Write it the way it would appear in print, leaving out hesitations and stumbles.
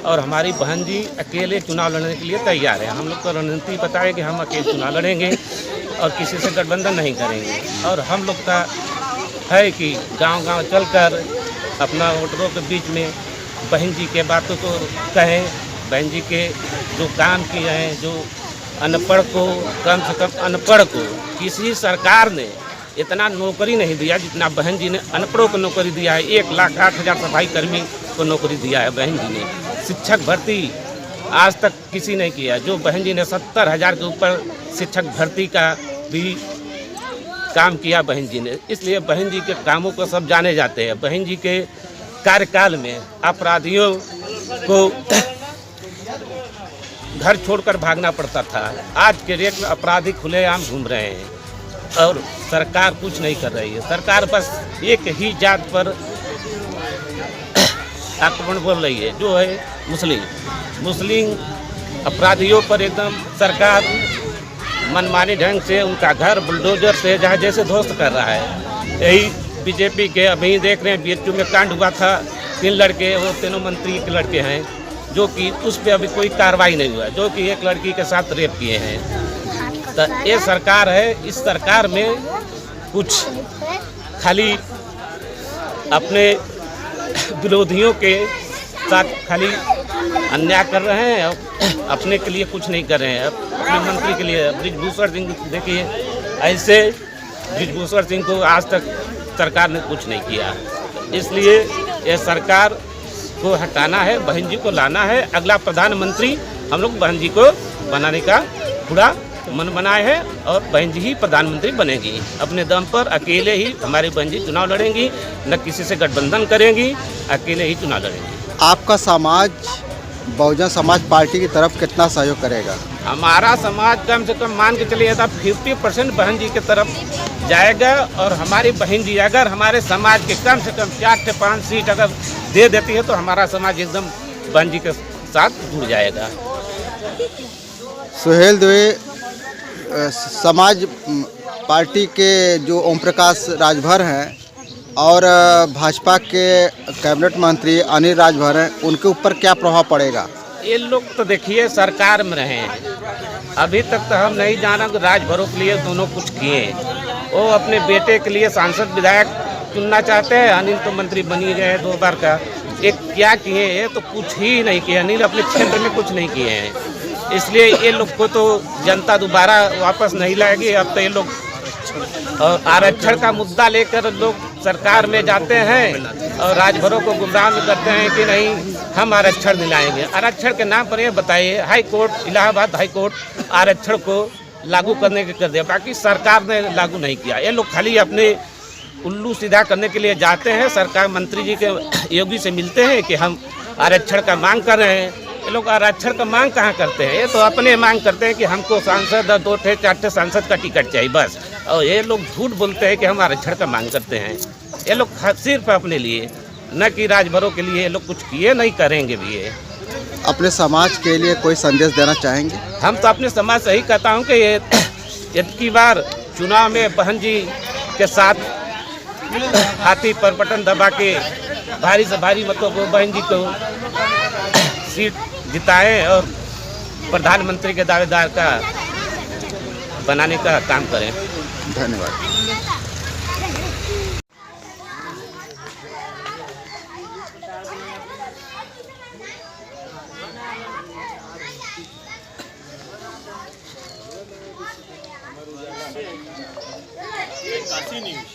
और हमारी बहन जी अकेले चुनाव लड़ने के लिए तैयार है। हम लोग को रणनीति बताए कि हम अकेले चुनाव लड़ेंगे और किसी से गठबंधन नहीं करेंगे। और हम लोग का है कि गांव-गांव चलकर अपना वोटरों के बीच में बहन जी के बातों को कहें, बहन जी के जो काम किए हैं, जो अनपढ़ को कम से कम अनपढ़ को किसी सरकार ने इतना नौकरी नहीं दिया जितना बहन जी ने अनपढ़ों को नौकरी दिया है। 1,08,000 सफाई कर्मी को नौकरी दिया है बहन जी ने। शिक्षक भर्ती आज तक किसी ने किया। जो बहन जी ने 70,000 के ऊपर शिक्षक भर्ती का भी काम किया बहन जी ने। इसलिए बहन जी के कामों को सब जाने जाते हैं। बहन जी के कार्यकाल में अपराधियों को घर छोड़कर भागना पड़ता था। आज के रेट में अपराधी खुलेआम घूम रहे हैं और सरकार कुछ नहीं कर रही है। सरकार बस एक ही जात पर आक्रमण बोल रही है, जो है मुस्लिम अपराधियों पर एकदम सरकार मनमानी ढंग से उनका घर बुलडोजर से जहाँ जैसे ध्वस्त कर रहा है। यही बीजेपी के अभी देख रहे हैं बीएचयू में कांड हुआ था। 3 लड़के, वो तीनों मंत्री के लड़के हैं, जो कि उस पर अभी कोई कार्रवाई नहीं हुआ, जो कि एक लड़की के साथ रेप किए हैं। तो ये सरकार है, इस सरकार में कुछ खाली अपने विरोधियों के साथ खाली अन्याय कर रहे हैं और अपने के लिए कुछ नहीं कर रहे हैं। अपने मंत्री के लिए बृजभूषण सिंह देखिए, ऐसे बृजभूषण सिंह को आज तक सरकार ने कुछ नहीं किया। इसलिए ये सरकार को हटाना है, बहन जी को लाना है। अगला प्रधानमंत्री हम लोग बहन जी को बनाने का पूरा मन बनाए हैं और बहन जी ही प्रधानमंत्री बनेगी। अपने दम पर अकेले ही हमारी बहन जी चुनाव लड़ेंगी, न किसी से गठबंधन करेंगी, अकेले ही चुनाव लड़ेंगी। आपका समाज बहुजन समाज पार्टी की तरफ कितना सहयोग करेगा? हमारा समाज कम से कम मान के चलिए था 50% बहन जी की तरफ जाएगा। और हमारी बहन जी अगर हमारे समाज के कम से कम 4 से 5 सीट अगर दे देती है तो हमारा समाज एकदम बहन जी के साथ जुड़ जाएगा। सुहेल दुबे समाज पार्टी के जो ओम प्रकाश राजभर हैं और भाजपा के कैबिनेट मंत्री अनिल राजभर हैं, उनके ऊपर क्या प्रभाव पड़ेगा? ये लोग तो देखिए सरकार में रहे हैं, अभी तक तो हम नहीं जाना कि राजभरों के लिए दोनों कुछ किए। वो अपने बेटे के लिए सांसद विधायक चुनना चाहते हैं। अनिल तो मंत्री बनी गए 2 बार का। एक क्या किए हैं तो कुछ ही नहीं किए। अनिल अपने क्षेत्र में कुछ नहीं किए हैं। इसलिए ये लोग को तो जनता दोबारा वापस नहीं लाएगी। अब तो ये लोग आरक्षण का मुद्दा लेकर लोग सरकार में जाते हैं और राजभरों को गुमराह करते हैं कि नहीं हम आरक्षण दिलाएंगे। आरक्षण के नाम पर ये बताइए, high court, Allahabad high court आरक्षण को लागू करने के कर दिया, बाकी सरकार ने लागू नहीं किया। ये लोग खाली अपने उल्लू सीधा करने के लिए जाते हैं। सरकार मंत्री जी के योगी से मिलते हैं कि हम आरक्षण का मांग कर रहे हैं। ये लोग आरक्षण का मांग कहाँ करते हैं? ये तो अपने मांग करते हैं कि हमको सांसद 2 से 4 सांसद का टिकट चाहिए बस। और ये लोग झूठ बोलते हैं कि हम आरक्षण का मांग करते हैं। ये लोग सिर्फ अपने लिए, न कि राजभरों के लिए ये लोग कुछ किए नहीं करेंगे भी। ये अपने समाज के लिए कोई संदेश देना चाहेंगे? हम तो अपने समाज से ही कहता हूँ कि ये की बार चुनाव में बहन जी के साथ हाथी पर बटन दबा के भारी से भारी मतों को बहन जी को सीट जिताएं और प्रधानमंत्री के दावेदार का बनाने का काम करें। धन्यवाद। काशी न्यूज़